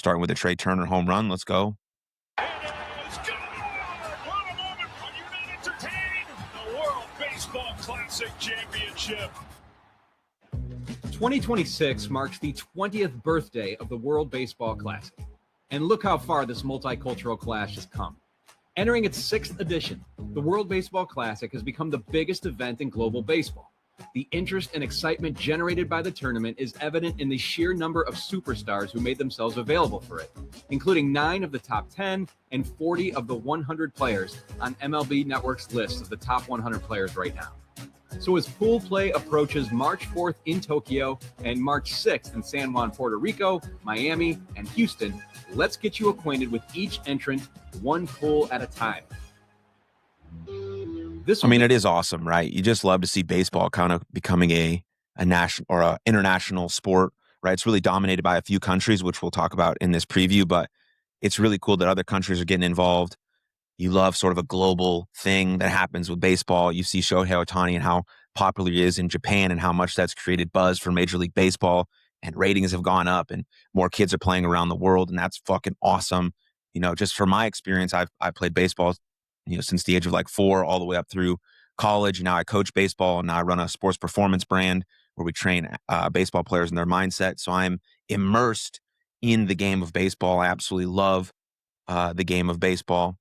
starting with a Trey Turner home run. Let's go. It is good! What a moment! Are you not entertained? The World Baseball Classic Championship. 2026 marks the 20th birthday of the World Baseball Classic. And look how far this multicultural clash has come. Entering its 6th edition, the World Baseball Classic has become the biggest event in global baseball. The interest and excitement generated by the tournament is evident in the sheer number of superstars who made themselves available for it, including 9 of the top 10 and 40 of the 100 players on MLB Network's list of the top 100 players right now. So as pool play approaches March 4th in Tokyo and March 6th in San Juan, Puerto Rico, Miami, and Houston, let's get you acquainted with each entrant one pool at a time. It is awesome, right? You just love to see baseball kind of becoming a national or a international sport, right? It's really dominated by a few countries, which we'll talk about in this preview, but it's really cool that other countries are getting involved. You love sort of a global thing that happens with baseball. You see Shohei Ohtani and how popular he is in Japan and how much that's created buzz for Major League Baseball, and ratings have gone up and more kids are playing around the world, and that's fucking awesome. Just from my experience, I played baseball, since the age of like 4 all the way up through college. And now I coach baseball, and now I run a sports performance brand where we train baseball players in their mindset. So I'm immersed in the game of baseball. I absolutely love the game of baseball.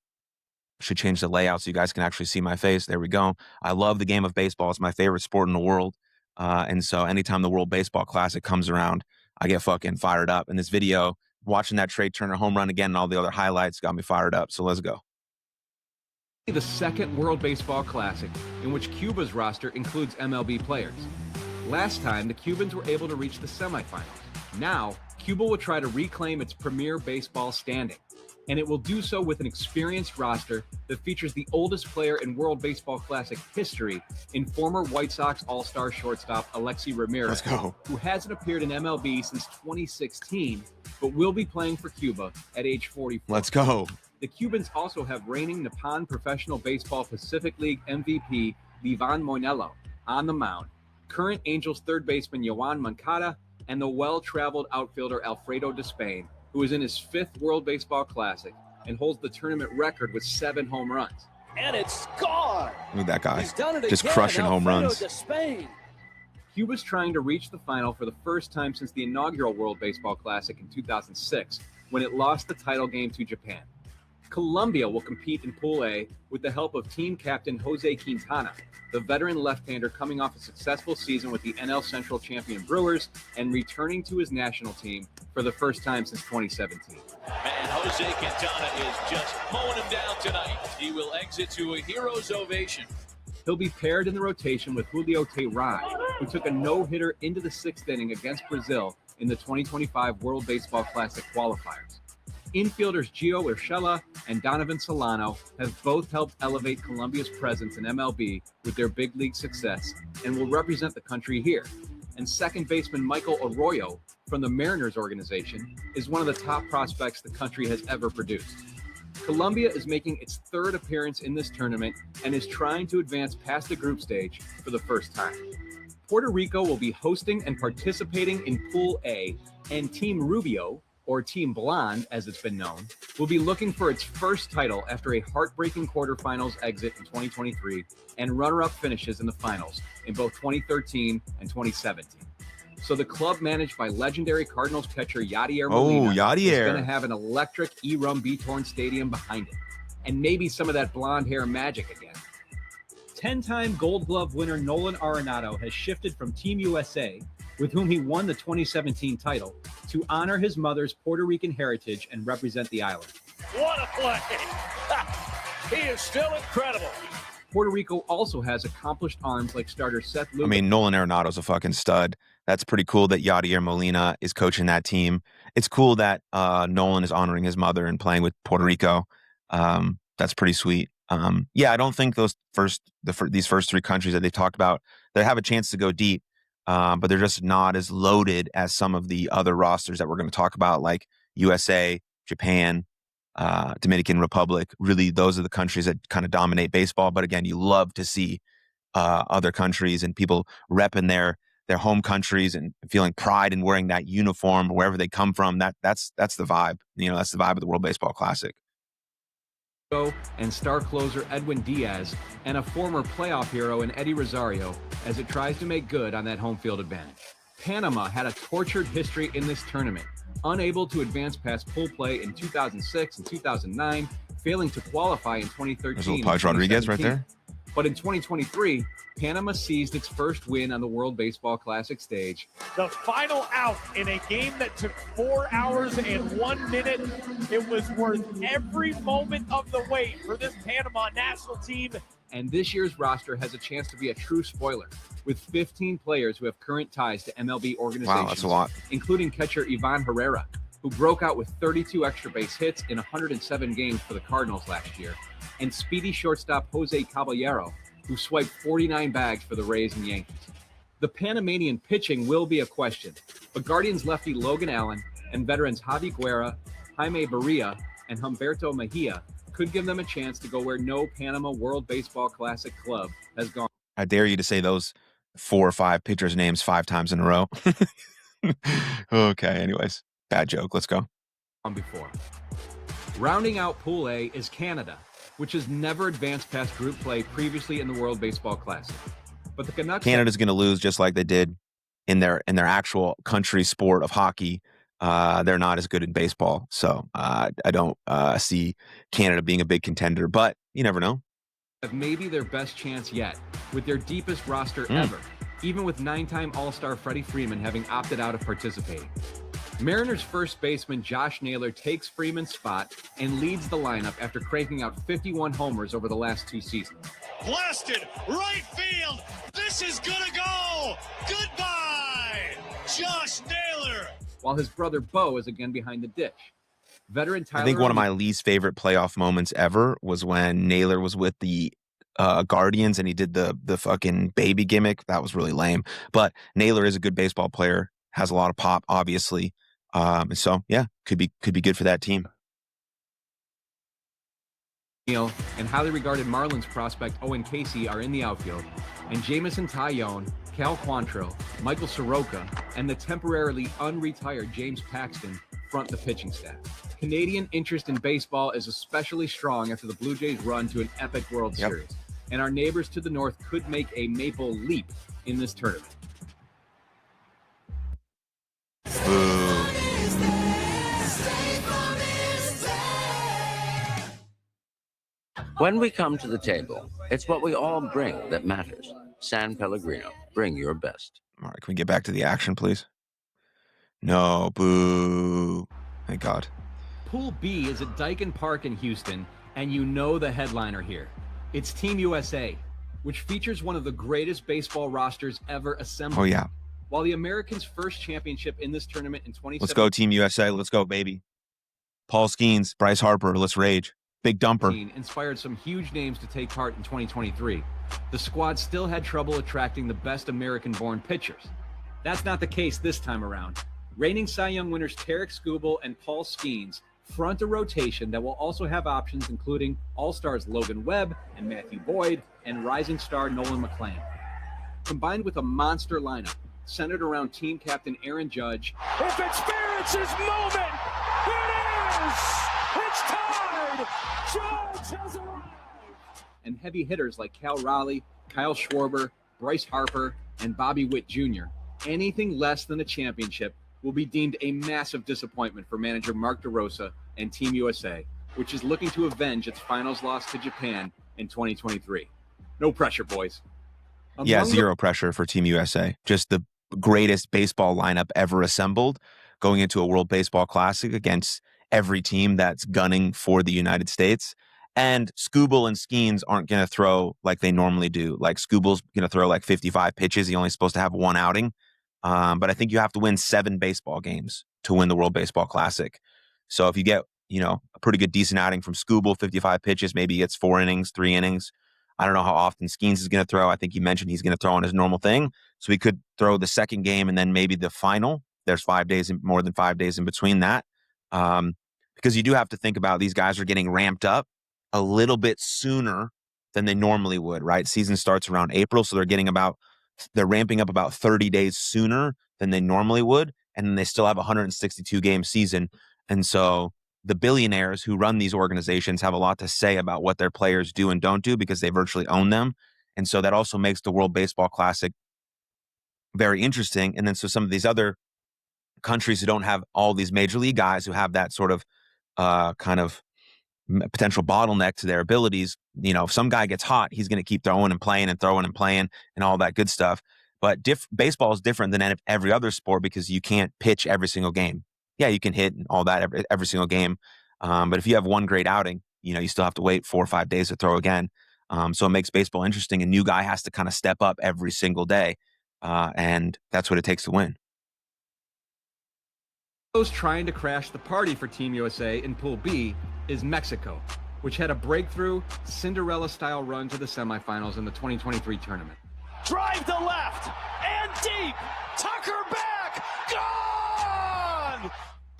Should change the layout so you guys can actually see my face. There we go. I love the game of baseball. It's my favorite sport in the world. And so anytime the World Baseball Classic comes around, I get fucking fired up. And this video, watching that Trey Turner home run again and all the other highlights got me fired up. So let's go. The second World Baseball Classic, in which Cuba's roster includes MLB players. Last time, the Cubans were able to reach the semifinals. Now, Cuba will try to reclaim its premier baseball standing, and it will do so with an experienced roster that features the oldest player in World Baseball Classic history in former White Sox All-Star shortstop Alexi Ramirez, who hasn't appeared in MLB since 2016, but will be playing for Cuba at age 44. Let's go. The Cubans also have reigning Nippon Professional Baseball Pacific League MVP Livan Moinelo on the mound, current Angels third baseman Yoan Moncada, and the well-traveled outfielder Alfredo Despain, who is in his 5th World Baseball Classic and holds the tournament record with 7 home runs. And it's gone! Look at that guy. He's done it just again. crushing home runs. Despain. Cuba's trying to reach the final for the first time since the inaugural World Baseball Classic in 2006, when it lost the title game to Japan. Colombia will compete in Pool A with the help of team captain Jose Quintana, the veteran left-hander coming off a successful season with the NL Central champion Brewers and returning to his national team for the first time since 2017. And Jose Quintana is just mowing him down tonight. He will exit to a hero's ovation. He'll be paired in the rotation with Julio Teheran, who took a no-hitter into the 6th inning against Brazil in the 2025 World Baseball Classic qualifiers. Infielders Gio Urshela and Donovan Solano have both helped elevate Colombia's presence in MLB with their big league success and will represent the country here. And second baseman Michael Arroyo from the Mariners organization is one of the top prospects the country has ever produced. Colombia is making its 3rd appearance in this tournament and is trying to advance past the group stage for the first time. Puerto Rico will be hosting and participating in Pool A, and Team Rubio, or Team Blonde, as it's been known, will be looking for its first title after a heartbreaking quarterfinals exit in 2023 and runner-up finishes in the finals in both 2013 and 2017. So the club managed by legendary Cardinals catcher Yadier Molina is going to have an electric E-Rum B-Torn stadium behind it, and maybe some of that blonde hair magic again. 10-time Gold Glove winner Nolan Arenado has shifted from Team USA, with whom he won the 2017 title, to honor his mother's Puerto Rican heritage and represent the island. What a play! He is still incredible. Puerto Rico also has accomplished arms like starter Seth Lugo. Nolan Arenado's a fucking stud. That's pretty cool that Yadier Molina is coaching that team. It's cool that Nolan is honoring his mother and playing with Puerto Rico. That's pretty sweet. I don't think these first 3 countries that they've talked about, they have a chance to go deep. But they're just not as loaded as some of the other rosters that we're going to talk about, like USA, Japan, Dominican Republic. Really, those are the countries that kind of dominate baseball. But again, you love to see other countries and people repping their their home countries and feeling pride in wearing that uniform wherever they come from. That's the vibe. That's the vibe of the World Baseball Classic. And star closer Edwin Diaz and a former playoff hero in Eddie Rosario as it tries to make good on that home field advantage. Panama had a tortured history in this tournament, unable to advance past pool play in 2006 and 2009, failing to qualify in 2013. There's a little Pudge Rodriguez right there. But in 2023, Panama seized its first win on the World Baseball Classic stage. The final out in a game that took 4 hours and 1 minute. It was worth every moment of the wait for this Panama national team. And this year's roster has a chance to be a true spoiler, with 15 players who have current ties to MLB organizations. Wow, that's a lot. Including catcher Ivan Herrera, who broke out with 32 extra base hits in 107 games for the Cardinals last year, and speedy shortstop Jose Caballero, who swiped 49 bags for the Rays and Yankees. The Panamanian pitching will be a question, but Guardians lefty Logan Allen and veterans Javi Guerra, Jaime Barria, and Humberto Mejia could give them a chance to go where no Panama World Baseball Classic club has gone. I dare you to say those 4 or 5 pitchers' names 5 times in a row. Okay, anyways, bad joke. Let's go. Before. Rounding out Pool A is Canada, which has never advanced past group play previously in the World Baseball Classic. But the Canucks... Canada's going to lose just like they did in their actual country sport of hockey. They're not as good in baseball, so I don't see Canada being a big contender, but you never know. Have maybe their best chance yet, with their deepest roster ever, even with 9-time All-Star Freddie Freeman having opted out of participating. Mariners first baseman Josh Naylor takes Freeman's spot and leads the lineup after cranking out 51 homers over the last 2 seasons. Blasted right field. This is gonna go. Goodbye, Josh Naylor. While his brother Bo is again behind the dish. Veteran Tyler... I think one of my least favorite playoff moments ever was when Naylor was with the Guardians and he did the fucking baby gimmick. That was really lame. But Naylor is a good baseball player, has a lot of pop, obviously. So yeah, could be good for that team. And highly regarded Marlins prospect Owen Casey are in the outfield, and Jamison Tyone, Cal Quantrill, Michael Soroka, and the temporarily unretired James Paxton front the pitching staff. Canadian interest in baseball is especially strong after the Blue Jays' run to an epic World Series, and our neighbors to the north could make a maple leap in this tournament. When we come to the table, it's what we all bring that matters. San Pellegrino, bring your best. All right, can we get back to the action, please? No, boo. Thank God. Pool B is at Daikin Park in Houston, and you know the headliner here. It's Team USA, which features one of the greatest baseball rosters ever assembled. Oh, yeah. While the Americans' first championship in this tournament in 2017... Let's go, Team USA. Let's go, baby. Paul Skeens, Bryce Harper, let's rage. Big dumper. Inspired some huge names to take part in 2023. The squad still had trouble attracting the best American-born pitchers. That's not the case this time around. Reigning Cy Young winners Tarek Skubal and Paul Skeens front a rotation that will also have options including All-Stars Logan Webb and Matthew Boyd and rising star Nolan McClain. Combined with a monster lineup centered around team captain Aaron Judge. If it's Spirits' moment, it is! It's tied! Judge has arrived! And heavy hitters like Cal Raleigh, Kyle Schwarber, Bryce Harper, and Bobby Witt Jr. Anything less than a championship will be deemed a massive disappointment for manager Mark DeRosa and Team USA, which is looking to avenge its finals loss to Japan in 2023. No pressure, boys. Zero pressure for Team USA. Just the greatest baseball lineup ever assembled going into a World Baseball Classic against every team that's gunning for the United States. And Skubal and Skeens aren't going to throw like they normally do. Like Skubal's going to throw like 55 pitches. He's only supposed to have one outing. But I think you have to win 7 baseball games to win the World Baseball Classic. So if you get, a pretty good decent outing from Skubal, 55 pitches, maybe he gets 4 innings, 3 innings. I don't know how often Skeens is going to throw. I think you mentioned he's going to throw on his normal thing. So he could throw the second game and then maybe the final. There's more than 5 days in between that. Because you do have to think about these guys are getting ramped up a little bit sooner than they normally would, right? Season starts around April, so they're getting about they're ramping up about 30 days sooner than they normally would, and then they still have a 162 game season. And so the billionaires who run these organizations have a lot to say about what their players do and don't do because they virtually own them. And so that also makes the World Baseball Classic very interesting. And then so some of these other countries who don't have all these major league guys who have that sort of kind of potential bottleneck to their abilities, you know, if some guy gets hot, he's going to keep throwing and playing and throwing and playing and all that good stuff. But baseball is different than every other sport because you can't pitch every single game. Yeah, you can hit and all that every single game. But if you have one great outing, you know, you still have to wait 4 or 5 days to throw again. So it makes baseball interesting. A new guy has to kind of step up every single day. And that's what it takes to win. Those trying to crash the party for Team USA in Pool B is Mexico, which had a breakthrough Cinderella-style run to the semifinals in the 2023 tournament. Drive to left and deep. Tucker back. Gone.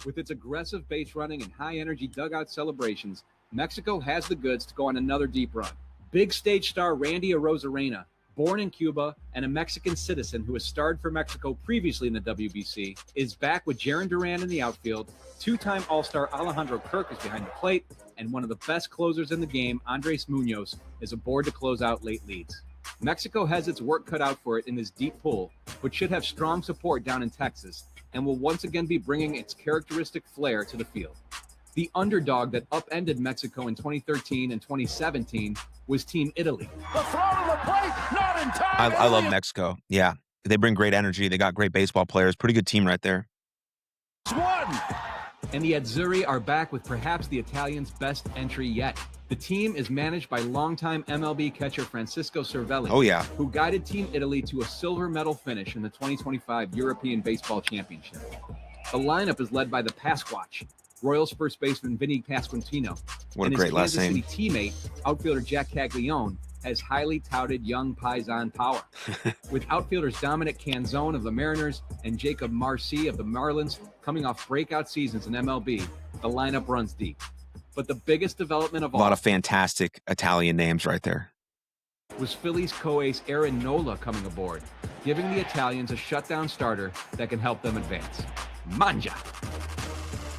With its aggressive base running and high-energy dugout celebrations, Mexico has the goods to go on another deep run. Big stage star Randy Arozarena, born in Cuba and a Mexican citizen who has starred for Mexico previously in the WBC, is back with Jarren Duran in the outfield. Two-time All-Star Alejandro Kirk is behind the plate, and one of the best closers in the game, Andres Munoz, is aboard to close out late leads. Mexico has its work cut out for it in this deep pool, but should have strong support down in Texas, and will once again be bringing its characteristic flair to the field. The underdog that upended Mexico in 2013 and 2017 was Team Italy. The throw to the plate, not in time. I love Mexico. Yeah, they bring great energy. They got great baseball players. Pretty good team right there. One. And the Azzurri are back with perhaps the Italians' best entry yet. The team is managed by longtime MLB catcher Francisco Cervelli, Oh, yeah. who guided Team Italy to a silver medal finish in the 2025 European Baseball Championship. The lineup is led by the Pasquatch, Royals first baseman Vinny Pasquantino, What a and great his last Kansas name. City teammate, outfielder Jack Caglione, has highly touted young Paisan power. With outfielders Dominic Canzone of the Mariners and Jacob Marcy of the Marlins coming off breakout seasons in MLB, the lineup runs deep. But the biggest development of A all lot of fantastic Italian names right there. was Phillies co-ace Aaron Nola coming aboard, giving the Italians a shutdown starter that can help them advance. Manja!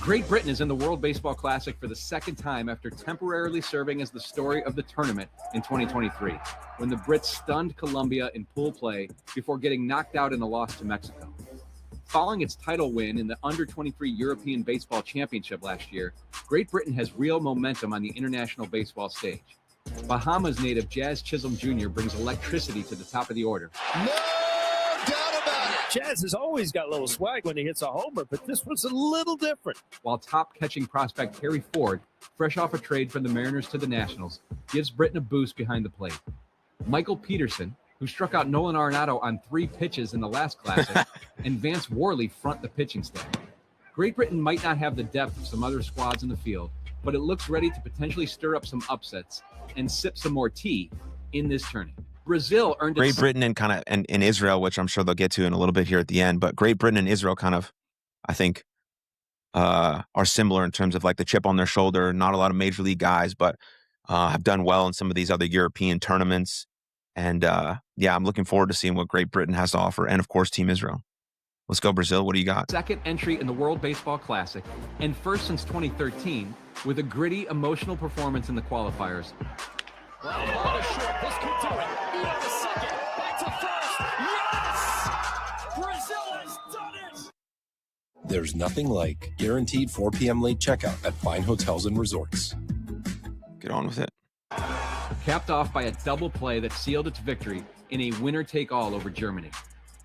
Great Britain is in the World Baseball Classic for the second time after temporarily serving as the story of the tournament in 2023, when the Brits stunned Colombia in pool play before getting knocked out in a loss to Mexico. Following its title win in the Under-23 European Baseball Championship last year, Great Britain has real momentum on the international baseball stage. Bahamas native Jazz Chisholm Jr. brings electricity to the top of the order. No doubt about it. Jazz has always got a little swag when he hits a homer, but this was a little different. While top catching prospect Harry Ford, fresh off a trade from the Mariners to the Nationals, gives Britain a boost behind the plate. Michael Peterson, who struck out Nolan Arenado on 3 pitches in the last Classic, and Vance Worley front the pitching staff. Great Britain might not have the depth of some other squads in the field, but it looks ready to potentially stir up some upsets and sip some more tea in this tourney. Brazil earned Great its Britain and Israel, which I'm sure they'll get to in a little bit here at the end. But Great Britain and Israel kind of, I think, are similar in terms of like the chip on their shoulder. Not a lot of major league guys, but have done well in some of these other European tournaments. And yeah, I'm looking forward to seeing what Great Britain has to offer. And of course, Team Israel. Let's go, Brazil. What do you got? second entry in the World Baseball Classic, and first since 2013, with a gritty, emotional performance in the qualifiers. Well, on a short, this could do it. Beyond the second, back to first. Yes! Brazil has done it! There's nothing like guaranteed 4 p.m. late checkout at fine hotels and resorts. Get on with it. Capped off by a double play that sealed its victory in a winner-take-all over Germany.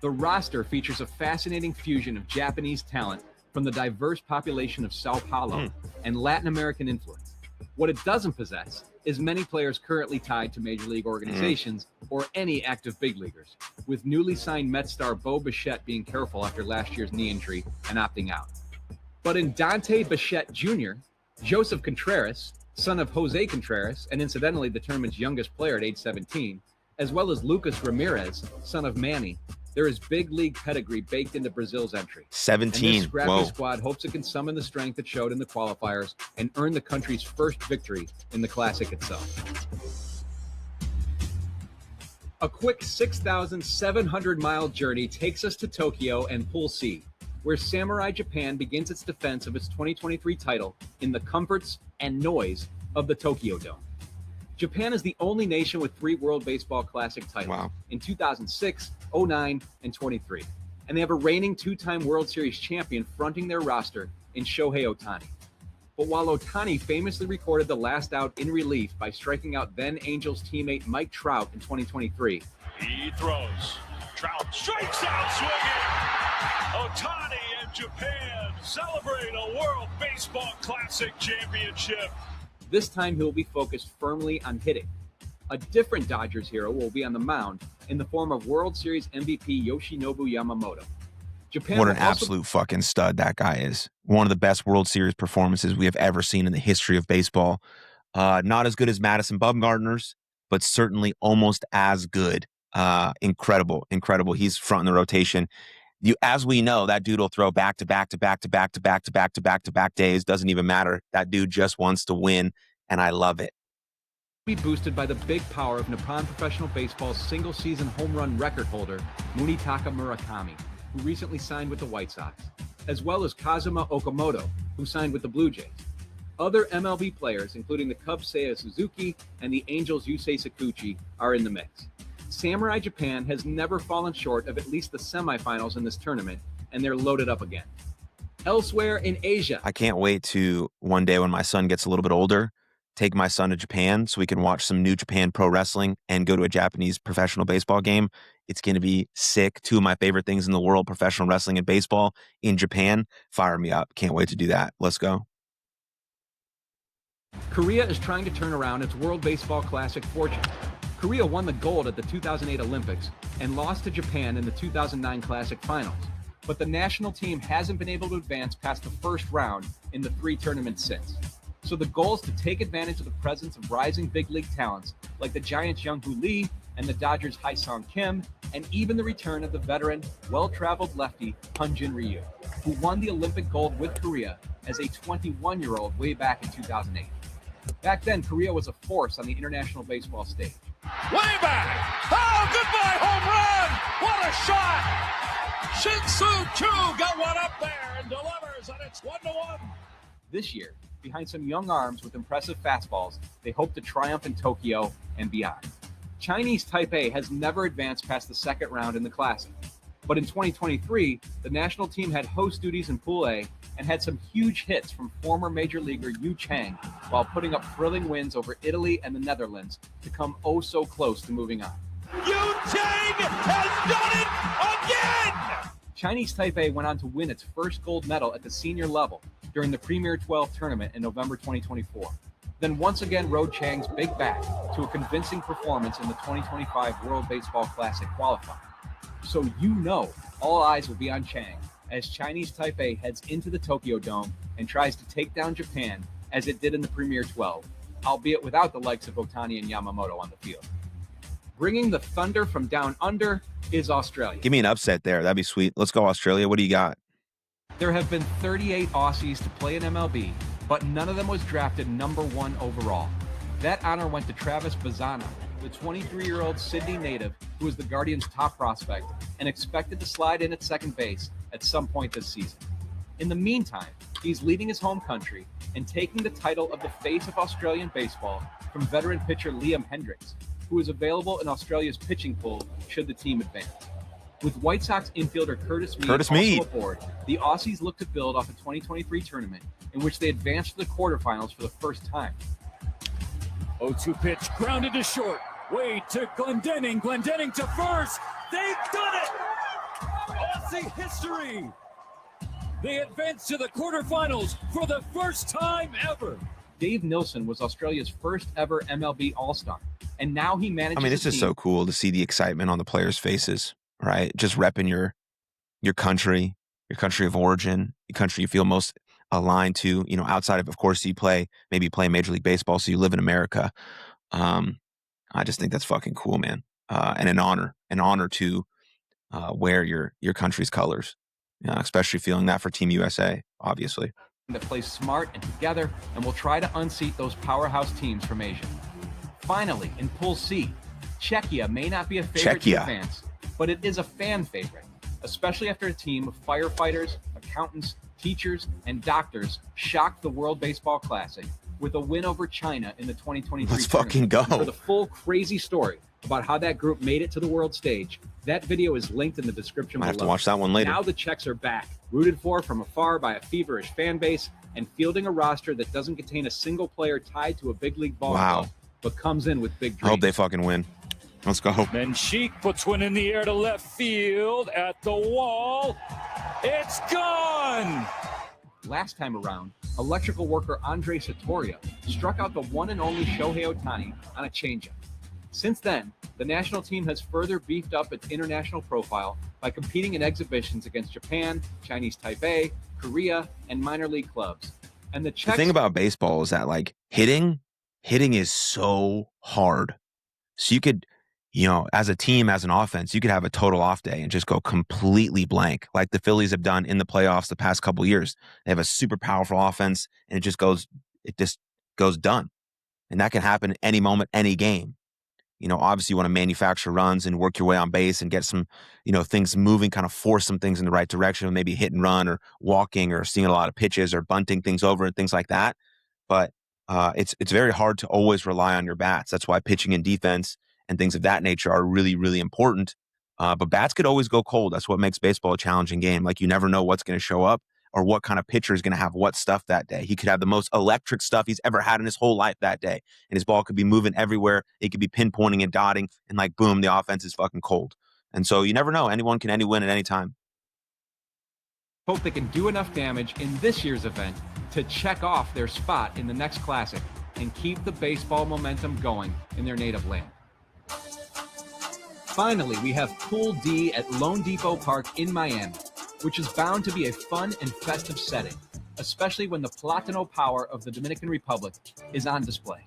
The roster features a fascinating fusion of Japanese talent from the diverse population of Sao Paulo and Latin American influence. What it doesn't possess is many players currently tied to major league organizations or any active big leaguers, with newly signed Met star Bo Bichette being careful after last year's knee injury and opting out. But in Dante Bichette Jr., Joseph Contreras, son of Jose Contreras, and incidentally the tournament's youngest player at age 17, as well as Lucas Ramirez, son of Manny, there is big league pedigree baked into Brazil's entry. And 17. this scrappy Whoa. squad hopes it can summon the strength it showed in the qualifiers and earn the country's first victory in the Classic itself. A quick 6,700-mile journey takes us to Tokyo and Pool C, where Samurai Japan begins its defense of its 2023 title in the comforts and noise of the Tokyo Dome. Japan is the only nation with 3 World Baseball Classic titles in 2006, 09, and 23. And they have a reigning 2-time World Series champion fronting their roster in Shohei Ohtani. But while Ohtani famously recorded the last out in relief by striking out then Angels teammate Mike Trout in 2023, He throws. Trout strikes out swinging. Ohtani and Japan celebrate a World Baseball Classic championship. this time he'll be focused firmly on hitting. A different Dodgers hero will be on the mound in the form of World Series MVP Yoshinobu Yamamoto. Japan What an absolute fucking stud that guy is. One of the best World Series performances we have ever seen in the history of baseball. Not as good as Madison Bumgarner's, but certainly almost as good. Incredible. He's front in the rotation. As we know, that dude will throw back to back days. Doesn't even matter. That dude just wants to win, and I love it. Be boosted by the big power of Nippon Professional Baseball's single-season home run record holder, Munetaka Murakami, who recently signed with the White Sox, as well as Kazuma Okamoto, who signed with the Blue Jays. Other MLB players, including the Cubs' Seiya Suzuki and the Angels' Yusei Kikuchi, are in the mix. Samurai Japan has never fallen short of at least the semifinals in this tournament, and they're loaded up again. Elsewhere in Asia, I can't wait to one day when my son gets a little bit older, take my son to Japan so we can watch some New Japan Pro Wrestling and go to a Japanese professional baseball game. It's going to be sick. 2 of my favorite things in the world, professional wrestling and baseball in Japan. Fire me up. Can't wait to do that. Let's go. Korea is trying to turn around its World Baseball Classic fortune. Korea won the gold at the 2008 Olympics and lost to Japan in the 2009 Classic Finals. But the national team hasn't been able to advance past the first round in the 3 tournaments since. So the goal is to take advantage of the presence of rising big league talents like the Giants' Young-Hoo Lee and the Dodgers' Hae-Sung Kim, and even the return of the veteran, well-traveled lefty Hyun-Jin Ryu, who won the Olympic gold with Korea as a 21-year-old way back in 2008. Back then, Korea was a force on the international baseball stage. Way back. Oh, goodbye home run. What a shot. Shin-Soo Choo got one up there and delivers, and it's 1-1. This year, behind some young arms with impressive fastballs, they hope to triumph in Tokyo and beyond. Chinese Taipei has never advanced past the second round in the Classic. But in 2023, the national team had host duties in Pool A and had some huge hits from former major leaguer Yu Chang while putting up thrilling wins over Italy and the Netherlands to come oh so close to moving on. Yu Chang has done it again! Chinese Taipei went on to win its first gold medal at the senior level during the Premier 12 tournament in November 2024. Then once again rode Chang's big bat to a convincing performance in the 2025 World Baseball Classic qualifier. So you know all eyes will be on Chang as Chinese Taipei heads into the Tokyo Dome and tries to take down Japan as it did in the Premier 12, albeit without the likes of Ohtani and Yamamoto on the field. Bringing the thunder from down under is Australia. Give me an upset there. That'd be sweet. Let's go, Australia. What do you got? There have been 38 Aussies to play in MLB, but none of them was drafted number 1 overall. That honor went to Travis Bazzana, the 23-year-old Sydney native who was the Guardians' top prospect and expected to slide in at second base at some point this season. In the meantime, he's leaving his home country and taking the title of the face of Australian baseball from veteran pitcher Liam Hendriks, who is available in Australia's pitching pool should the team advance. With White Sox infielder Curtis Mead also aboard, the Aussies look to build off a 2023 tournament in which they advanced to the quarterfinals for the first time. 0-2 pitch, grounded to short. Wade to Glendening. Glendening to first. They've done it! Aussie history! They advance to the quarterfinals for the first time ever. Dave Nilsson was Australia's first ever MLB All-Star, and now he manages. I mean, it's just so cool to see the excitement on the players' faces, right? Just repping your country of origin, the country you feel most aligned to, outside of course, you play Major League Baseball, so you live in America. I just think that's fucking cool, man. And an honor to wear your country's colors, especially feeling that for Team USA, obviously. That plays smart and together and will try to unseat those powerhouse teams from Asia. Finally, in Pool C, Czechia may not be a favorite to Czechia. fans, but it is a fan favorite, especially after a team of firefighters, accountants, teachers, and doctors shocked the World Baseball Classic with a win over China in the 2023 Let's tournament. fucking go. For the full crazy story about how that group made it to the world stage, that video is linked in the description Might have to below. watch that one later. Now the Czechs are back, rooted for from afar by a feverish fan base, and fielding a roster that doesn't contain a single player tied to a big league ball Wow. club, but comes in with big I dreams. hope they fucking win. Let's go. Menchik puts one in the air to left field at the wall. It's gone. Last time around, electrical worker Andre Satoria struck out the one and only Shohei Ohtani on a changeup. Since then, the national team has further beefed up its international profile by competing in exhibitions against Japan, Chinese Taipei, Korea, and minor league clubs. And the The Czechs thing about baseball is that like hitting is so hard. So you could, as a team, as an offense, you could have a total off day and just go completely blank, like the Phillies have done in the playoffs the past couple of years. They have a super powerful offense, and it just goes done. And that can happen any moment, any game. Obviously you want to manufacture runs and work your way on base and get some, things moving, kind of force some things in the right direction, maybe hit and run or walking or seeing a lot of pitches or bunting things over and things like that. But it's very hard to always rely on your bats. That's why pitching and defense and things of that nature are really, really important. But bats could always go cold. That's what makes baseball a challenging game. Like, you never know what's going to show up or what kind of pitcher is going to have what stuff that day. He could have the most electric stuff he's ever had in his whole life that day. And his ball could be moving everywhere. It could be pinpointing and dotting. And like, boom, the offense is fucking cold. And so you never know. Anyone can win at any time. hope they can do enough damage in this year's event to check off their spot in the next Classic and keep the baseball momentum going in their native land. Finally, we have Pool D at Lone Depot Park in Miami, which is bound to be a fun and festive setting, especially when the Platano power of the Dominican Republic is on display.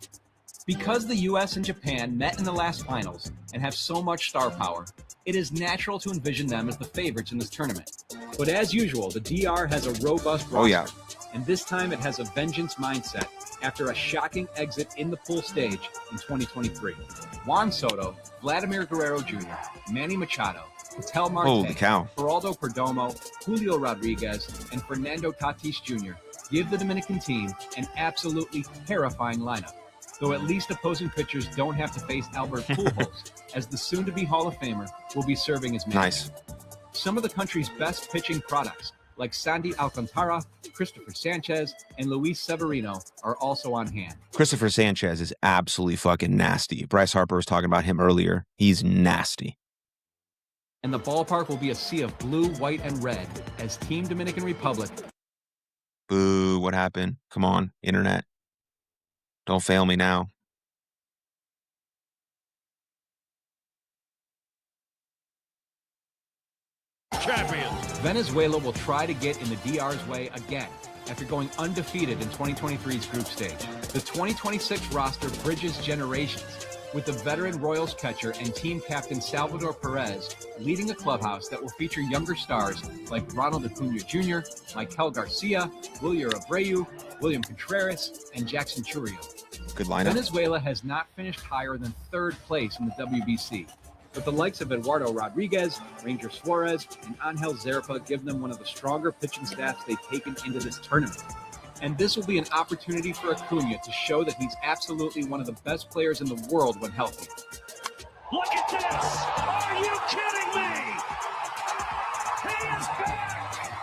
Because the US and Japan met in the last finals and have so much star power, it is natural to envision them as the favorites in this tournament. But as usual, the DR has a robust roster, and this time it has a vengeance mindset after a shocking exit in the pool stage in 2023. Juan Soto, Vladimir Guerrero Jr., Manny Machado, Ketel Marte, Holy cow. Geraldo Perdomo, Julio Rodriguez, and Fernando Tatis Jr. give the Dominican team an absolutely terrifying lineup, though at least opposing pitchers don't have to face Albert Pujols, as the soon-to-be Hall of Famer will be serving as manager. Nice. Some of the country's best pitching products, like Sandy Alcantara, Christopher Sanchez, and Luis Severino, are also on hand. Christopher Sanchez is absolutely fucking nasty. Bryce Harper was talking about him earlier. He's nasty. And the ballpark will be a sea of blue, white, and red as Team Dominican Republic. Boo, what happened? Come on, internet. Don't fail me now. Champions. Venezuela will try to get in the DR's way again after going undefeated in 2023's group stage. The 2026 roster bridges generations, with the veteran Royals catcher and team captain Salvador Perez leading a clubhouse that will feature younger stars like Ronald Acuna Jr., Mikel Garcia, Wilyer Abreu, William Contreras, and Jackson Chourio. Good lineup. Venezuela has not finished higher than third place in the WBC, but the likes of Eduardo Rodriguez, Ranger Suarez, and Angel Zerpa give them one of the stronger pitching staffs they've taken into this tournament. And this will be an opportunity for Acuna to show that he's absolutely one of the best players in the world when healthy. Look at this! Are you kidding me? He is back!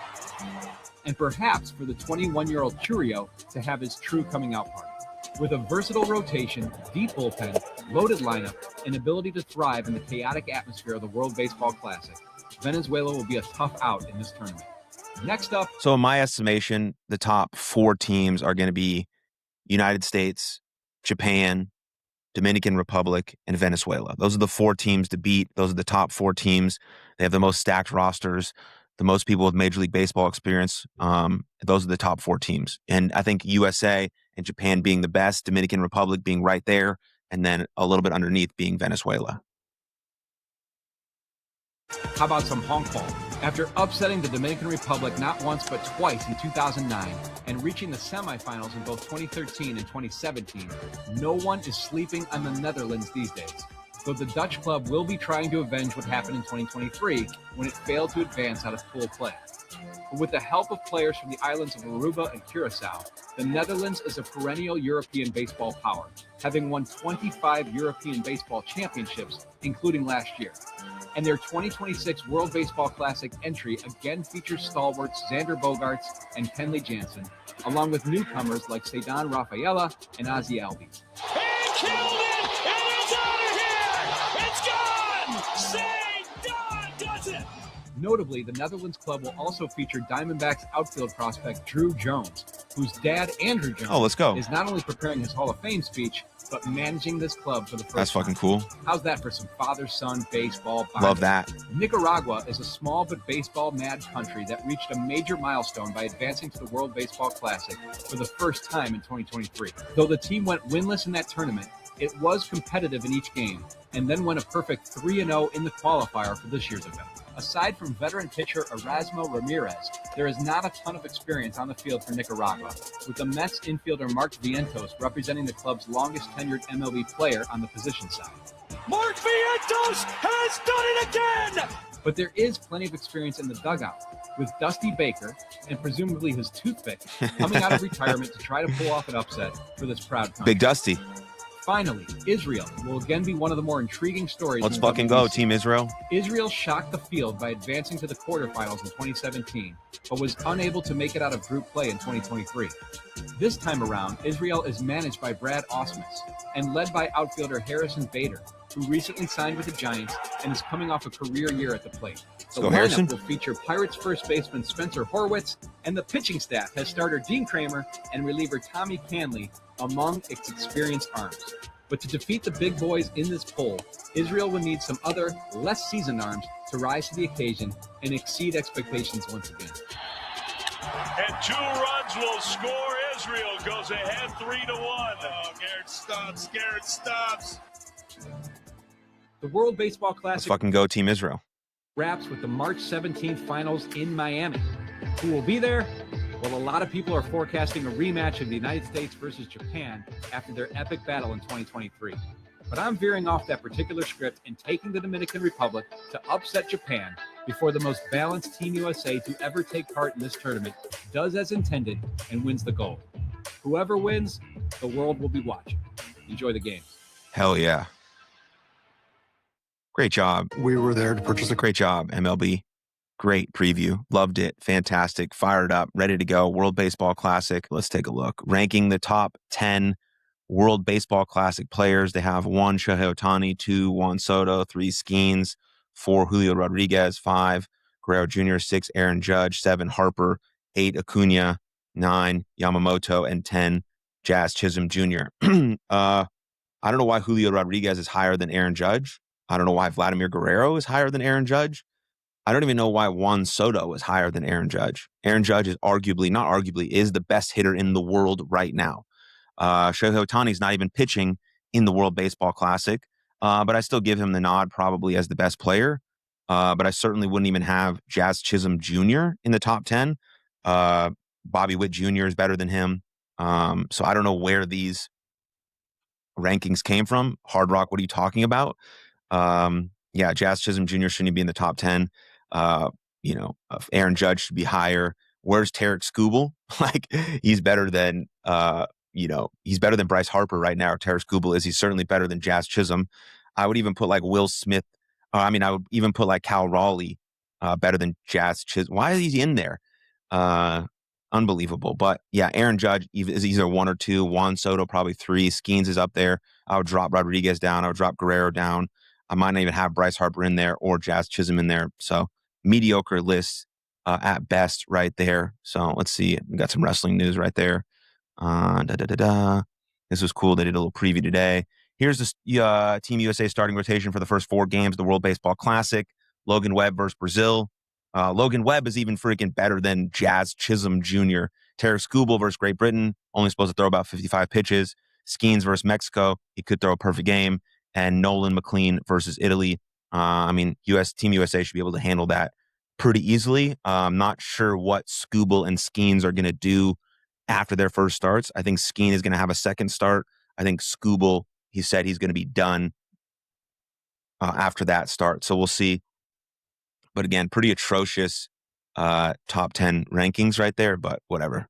And perhaps for the 21-year-old Chourio to have his true coming out party. With a versatile rotation, deep bullpen, loaded lineup, and ability to thrive in the chaotic atmosphere of the World Baseball Classic, Venezuela will be a tough out in this tournament. Next up, So in my estimation, the top 4 teams are going to be United States, Japan, Dominican Republic, and Venezuela. Those are the 4 teams to beat. Those are the top 4 teams. They have the most stacked rosters, the most people with Major League Baseball experience. Those are the top 4 teams. And I think USA and Japan being the best, Dominican Republic being right there, and then a little bit underneath being Venezuela. how about some Hong Kong? After upsetting the Dominican Republic not once but twice in 2009 and reaching the semifinals in both 2013 and 2017, no one is sleeping on the Netherlands these days. though the Dutch club will be trying to avenge what happened in 2023 when it failed to advance out of pool play. But with the help of players from the islands of Aruba and Curacao, the Netherlands is a perennial European baseball power, having won 25 European baseball championships, including last year. And their 2026 World Baseball Classic entry again features stalwarts Xander Bogaerts and Kenley Jansen, along with newcomers like Ceddanne Rafaela and Ozzie Albies. He killed it! And it's out of here! It's gone! Ceddanne does it! Notably, the Netherlands club will also feature Diamondbacks outfield prospect Drew Jones, whose dad, Andrew Jones, Oh, let's go. is not only preparing his Hall of Fame speech, but managing this club for the first That's fucking time. cool. How's that for some father-son baseball bonding? Love that. Nicaragua is a small but baseball-mad country that reached a major milestone by advancing to the World Baseball Classic for the first time in 2023. Though the team went winless in that tournament, it was competitive in each game, and then went a perfect 3-0 in the qualifier for this year's event. Aside from veteran pitcher Erasmo Ramirez, there is not a ton of experience on the field for Nicaragua, with the Mets infielder Mark Vientos representing the club's longest tenured MLB player on the position side. Mark Vientos has done it again! But there is plenty of experience in the dugout, with Dusty Baker, and presumably his toothpick, coming out of retirement to try to pull off an upset for this proud country. Big Dusty. Finally, Israel will again be one of the more intriguing stories. Let's in the fucking go, WBC. Team Israel. Israel shocked the field by advancing to the quarterfinals in 2017, but was unable to make it out of group play in 2023. This time around, Israel is managed by Brad Ausmus and led by outfielder Harrison Bader, who recently signed with the Giants and is coming off a career year at the plate. The go, lineup Harrison. will feature Pirates first baseman Spencer Horwitz, and the pitching staff has starter Dean Kramer and reliever Tommy Canley among its experienced arms. But to defeat the big boys in this poll, Israel will need some other, less seasoned arms to rise to the occasion and exceed expectations once again. And 2 runs will score. Israel goes ahead 3-1. Oh, Garrett stops. The World Baseball Let's Classic fucking go, Team Israel. wraps with the March 17th finals in Miami. Who will be there? Well, a lot of people are forecasting a rematch of the United States versus Japan after their epic battle in 2023. But I'm veering off that particular script and taking the Dominican Republic to upset Japan before the most balanced Team USA to ever take part in this tournament does as intended and wins the gold. Whoever wins, the world will be watching. Enjoy the games. Hell yeah. Great job. We were there to purchase a Great job, MLB. Great preview. Loved it. Fantastic. Fired up. Ready to go. World Baseball Classic. Let's take a look. Ranking the top 10 World Baseball Classic players. They have 1 Shohei Ohtani, 2 Juan Soto, 3 Skeens, 4 Julio Rodriguez, 5 Guerrero Jr., 6 Aaron Judge, 7 Harper, 8 Acuna, 9 Yamamoto, and 10 Jazz Chisholm Jr. I don't know why Julio Rodriguez is higher than Aaron Judge. I don't know why Vladimir Guerrero is higher than Aaron Judge. I don't even know why Juan Soto is higher than Aaron Judge. Aaron Judge is is the best hitter in the world right now. Shohei Ohtani is not even pitching in the World Baseball Classic, but I still give him the nod probably as the best player. But I certainly wouldn't even have Jazz Chisholm Jr. in the top 10. Bobby Witt Jr. is better than him. So I don't know where these rankings came from. Hard Rock, what are you talking about? Yeah, Jazz Chisholm Jr. shouldn't be in the top 10. Aaron Judge should be higher. Where's Tarek Skubal? Like, he's better than, he's better than Bryce Harper right now. Or Tarek Skubal is. He's certainly better than Jazz Chisholm. I would even put like Will Smith. I would even put like Cal Raleigh better than Jazz Chisholm. Why is he in there? Unbelievable. But yeah, Aaron Judge is either 1 or 2. Juan Soto probably 3. Skeens is up there. I would drop Rodriguez down. I would drop Guerrero down. I might not even have Bryce Harper in there or Jazz Chisholm in there. So mediocre list at best right there. So let's see. We got some wrestling news right there. This was cool. They did a little preview today. Here's the Team USA starting rotation for the first 4 games of the World Baseball Classic. Logan Webb versus Brazil. Logan Webb is even freaking better than Jazz Chisholm Jr. Tarek Skubal versus Great Britain. Only supposed to throw about 55 pitches. Skeens versus Mexico. He could throw a perfect game. And Nolan McLean versus Italy. Team USA should be able to handle that pretty easily. I'm not sure what Skubal and Skeens are going to do after their first starts. I think Skeen is going to have a second start. I think Skubal, he said he's going to be done after that start. So we'll see. But again, pretty atrocious top 10 rankings right there, but whatever.